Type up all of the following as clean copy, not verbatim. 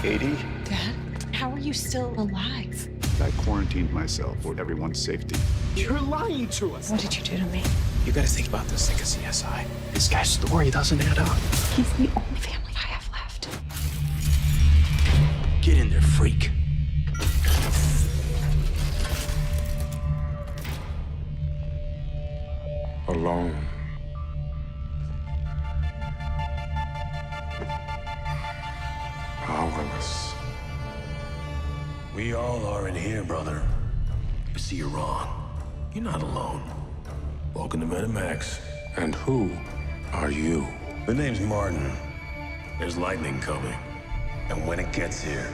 Katie, Dad, how are you still alive? I quarantined myself for everyone's safety. You're lying to us. What did you do to me? You gotta think about this like a CSI. This guy's story doesn't add up. He's the only family I have left. Get in there, freak. Alone. Powerless. We all are in here, brother. But see, you're wrong. You're not alone. Welcome to Metamax. And who are you? The name's Martin. There's lightning coming. And when it gets here,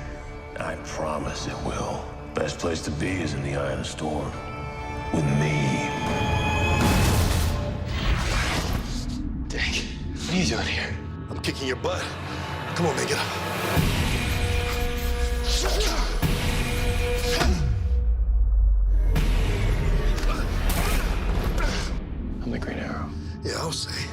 I promise it will. Best place to be is in the eye of the storm. With me. Dang, what are you doing here? I'm kicking your butt. Come on, man, get up. I'm the Green Arrow. Yeah, I'll say.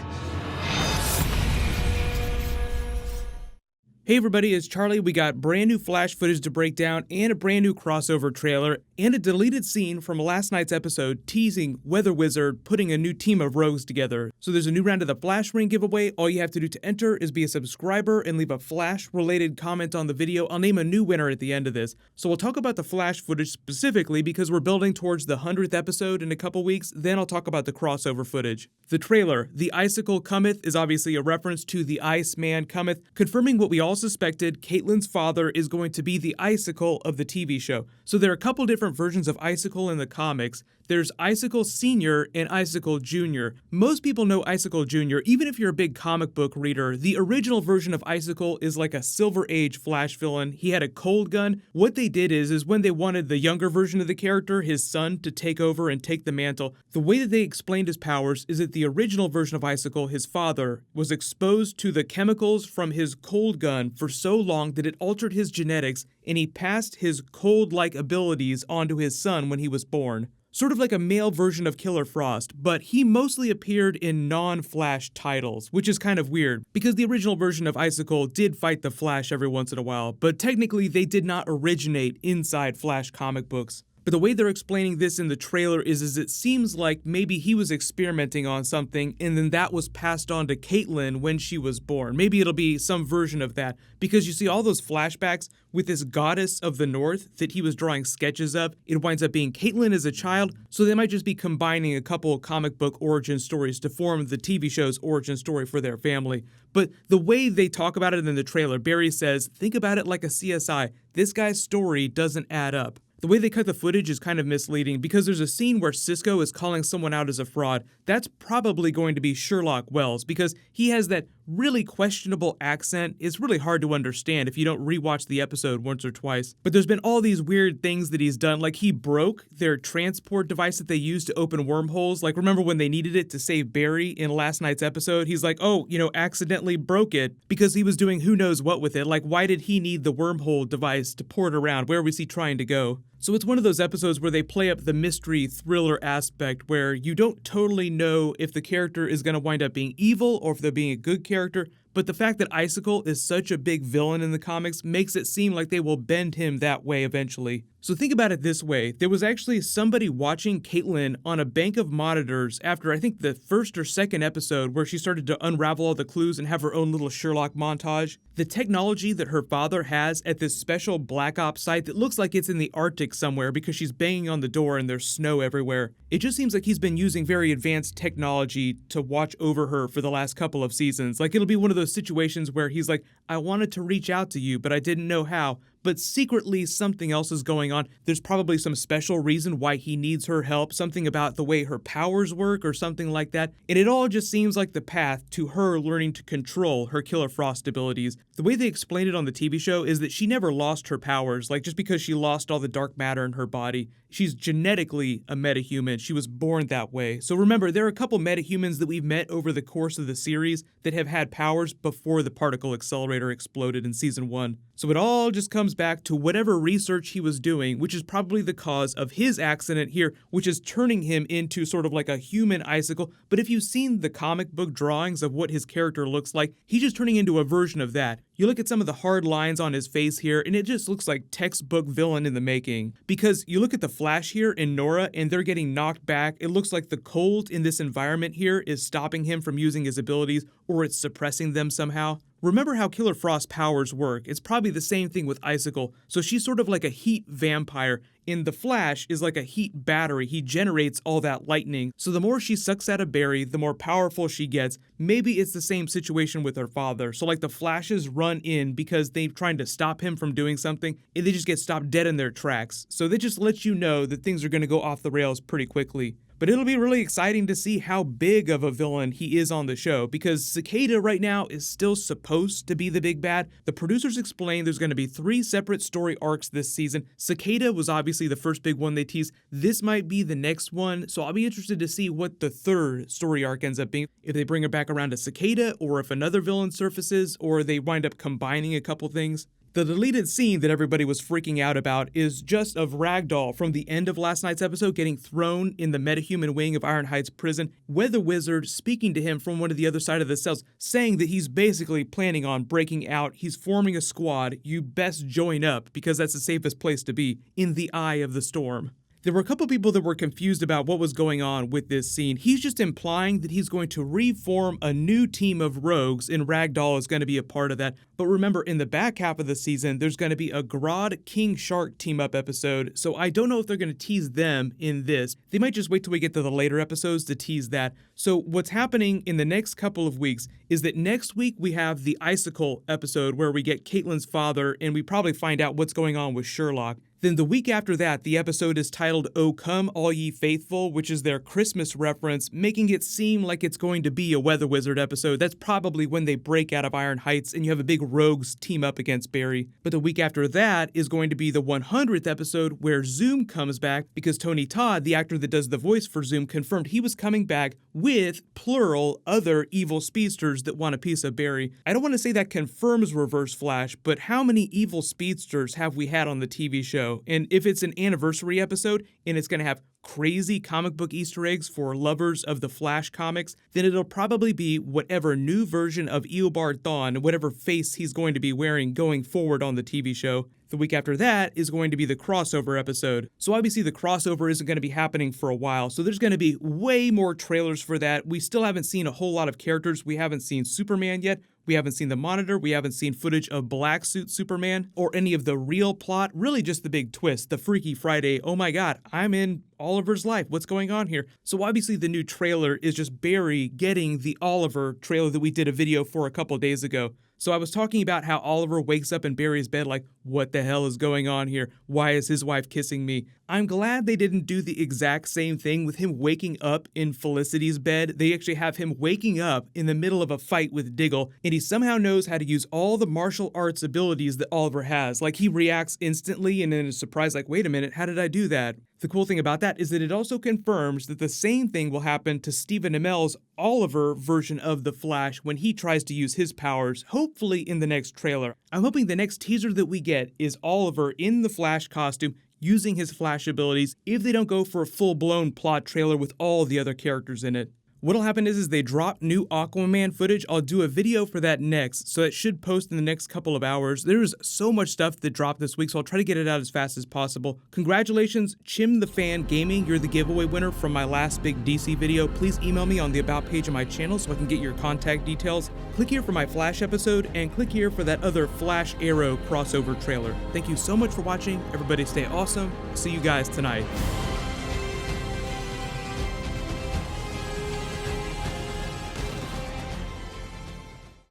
Hey everybody, it's Charlie. We got brand new Flash footage to break down and a brand new crossover trailer and a deleted scene from last night's episode teasing Weather Wizard putting a new team of rogues together. So there's a new round of the Flash Ring giveaway. All you have to do to enter is be a subscriber and leave a Flash related comment on the video. I'll name a new winner at the end of this. So we'll talk about the Flash footage specifically because we're building towards the 100th episode in a couple weeks. Then I'll talk about the crossover footage. The trailer, The Icicle Cometh, is obviously a reference to the Iceman Cometh, confirming what we all suspected. Caitlyn's father is going to be the Icicle of the TV show. So there are a couple different versions of Icicle in the comics. There's Icicle Senior and Icicle Junior. Most people know Icicle Junior, even if you're a big comic book reader. The original version of Icicle is like a Silver Age Flash villain. He had a cold gun. What they did is when they wanted the younger version of the character, his son, to take over and take the mantle, the way that they explained his powers is that the original version of Icicle, his father, was exposed to the chemicals from his cold gun for so long that it altered his genetics, and he passed his cold-like abilities onto his son when he was born. Sort of like a male version of Killer Frost, but he mostly appeared in non-Flash titles, which is kind of weird, because the original version of Icicle did fight the Flash every once in a while, but technically they did not originate inside Flash comic books. But the way they're explaining this in the trailer is it seems like maybe he was experimenting on something and then that was passed on to Caitlyn when she was born. Maybe it'll be some version of that because you see all those flashbacks with this goddess of the north that he was drawing sketches of. It winds up being Caitlyn as a child, so they might just be combining a couple of comic book origin stories to form the TV show's origin story for their family. But the way they talk about it in the trailer, Barry says, think about it like a CSI. This guy's story doesn't add up. The way they cut the footage is kind of misleading because there's a scene where Cisco is calling someone out as a fraud. That's probably going to be Sherlock Wells because he has that really questionable accent. It's really hard to understand if you don't rewatch the episode once or twice. But there's been all these weird things that he's done, like he broke their transport device that they used to open wormholes. Like remember when they needed it to save Barry in last night's episode? He's like, oh, accidentally broke it because he was doing who knows what with it. Like why did he need the wormhole device to port around? Where was he trying to go? So it's one of those episodes where they play up the mystery thriller aspect where you don't totally know if the character is going to wind up being evil or if they're being a good character, but the fact that Icicle is such a big villain in the comics makes it seem like they will bend him that way eventually. So think about it this way. There was actually somebody watching Caitlyn on a bank of monitors after I think the first or second episode where she started to unravel all the clues and have her own little Sherlock montage. The technology that her father has at this special Black Ops site that looks like it's in the Arctic somewhere because she's banging on the door and there's snow everywhere. It just seems like he's been using very advanced technology to watch over her for the last couple of seasons. Like it'll be one of those situations where he's like, I wanted to reach out to you, but I didn't know how. But secretly something else is going on. There's probably some special reason why he needs her help, something about the way her powers work or something like that. And it all just seems like the path to her learning to control her Killer Frost abilities. The way they explain it on the TV show is that she never lost her powers, like just because she lost all the dark matter in her body. She's genetically a metahuman. She was born that way. So remember, there are a couple metahumans that we've met over the course of the series that have had powers before the particle accelerator exploded in season 1. So it all just comes comes back to whatever research he was doing, which is probably the cause of his accident here, which is turning him into sort of like a human icicle. But if you've seen the comic book drawings of what his character looks like, he's just turning into a version of that. You look at some of the hard lines on his face here, and it just looks like textbook villain in the making. Because you look at the Flash here and Nora, and they're getting knocked back. It looks like the cold in this environment here is stopping him from using his abilities, or it's suppressing them somehow. Remember how Killer Frost's powers work. It's probably the same thing with Icicle. So she's sort of like a heat vampire. And the Flash is like a heat battery. He generates all that lightning. So the more she sucks out of Barry, the more powerful she gets. Maybe it's the same situation with her father. So like the Flashes run in because they're trying to stop him from doing something, and they just get stopped dead in their tracks. So they just let you know that things are going to go off the rails pretty quickly. But it'll be really exciting to see how big of a villain he is on the show, because Cicada right now is still supposed to be the big bad. The producers explained there's going to be 3 separate story arcs this season. Cicada was obviously the first big one they teased. This might be the next one, so I'll be interested to see what the 3rd story arc ends up being. If they bring it back around to Cicada, or if another villain surfaces, or they wind up combining a couple things. The deleted scene that everybody was freaking out about is just of Ragdoll from the end of last night's episode getting thrown in the metahuman wing of Ironhide's prison. Weather Wizard speaking to him from one of the other side of the cells, saying that he's basically planning on breaking out. He's forming a squad. You best join up because that's the safest place to be in the eye of the storm. There were a couple people that were confused about what was going on with this scene. He's just implying that he's going to reform a new team of rogues, and Ragdoll is going to be a part of that. But remember, in the back half of the season, there's going to be a Grodd King Shark team-up episode, so I don't know if they're going to tease them in this. They might just wait till we get to the later episodes to tease that. So what's happening in the next couple of weeks is that next week we have the Icicle episode where we get Caitlyn's father, and we probably find out what's going on with Sherlock. Then the week after that, the episode is titled O Come All Ye Faithful, which is their Christmas reference, making it seem like it's going to be a Weather Wizard episode. That's probably when they break out of Iron Heights and you have a big rogues team up against Barry. But the week after that is going to be the 100th episode where Zoom comes back, because Tony Todd, the actor that does the voice for Zoom, confirmed he was coming back with, plural, other evil speedsters that want a piece of Barry. I don't want to say that confirms Reverse Flash, but how many evil speedsters have we had on the TV show? And if it's an anniversary episode and it's going to have crazy comic book Easter eggs for lovers of the Flash comics, then it'll probably be whatever new version of Eobard Thawne, whatever face he's going to be wearing going forward on the TV show. The week after that is going to be the crossover episode. So obviously the crossover isn't going to be happening for a while, so there's going to be way more trailers for that. We still haven't seen a whole lot of characters. We haven't seen Superman yet. We haven't seen the Monitor, we haven't seen footage of Black Suit Superman, or any of the real plot, really just the big twist, the Freaky Friday, oh my god, I'm in Oliver's life, what's going on here? So obviously the new trailer is just Barry getting the Oliver trailer that we did a video for a couple days ago. So I was talking about how Oliver wakes up in Barry's bed like, what the hell is going on here? Why is his wife kissing me? I'm glad they didn't do the exact same thing with him waking up in Felicity's bed. They actually have him waking up in the middle of a fight with Diggle, and he somehow knows how to use all the martial arts abilities that Oliver has. Like, he reacts instantly and then is surprised like, wait a minute, how did I do that? The cool thing about that is that it also confirms that the same thing will happen to Stephen Amell's Oliver version of The Flash when he tries to use his powers, hopefully in the next trailer. I'm hoping the next teaser that we get is Oliver in the Flash costume using his Flash abilities, if they don't go for a full-blown plot trailer with all the other characters in it. What'll happen is they drop new Aquaman footage. I'll do a video for that next, so it should post in the next couple of hours. There's so much stuff that dropped this week, so I'll try to get it out as fast as possible. Congratulations, Chim the Fan Gaming. You're the giveaway winner from my last big DC video. Please email me on the About page of my channel so I can get your contact details. Click here for my Flash episode, and click here for that other Flash Arrow crossover trailer. Thank you so much for watching. Everybody stay awesome. See you guys tonight.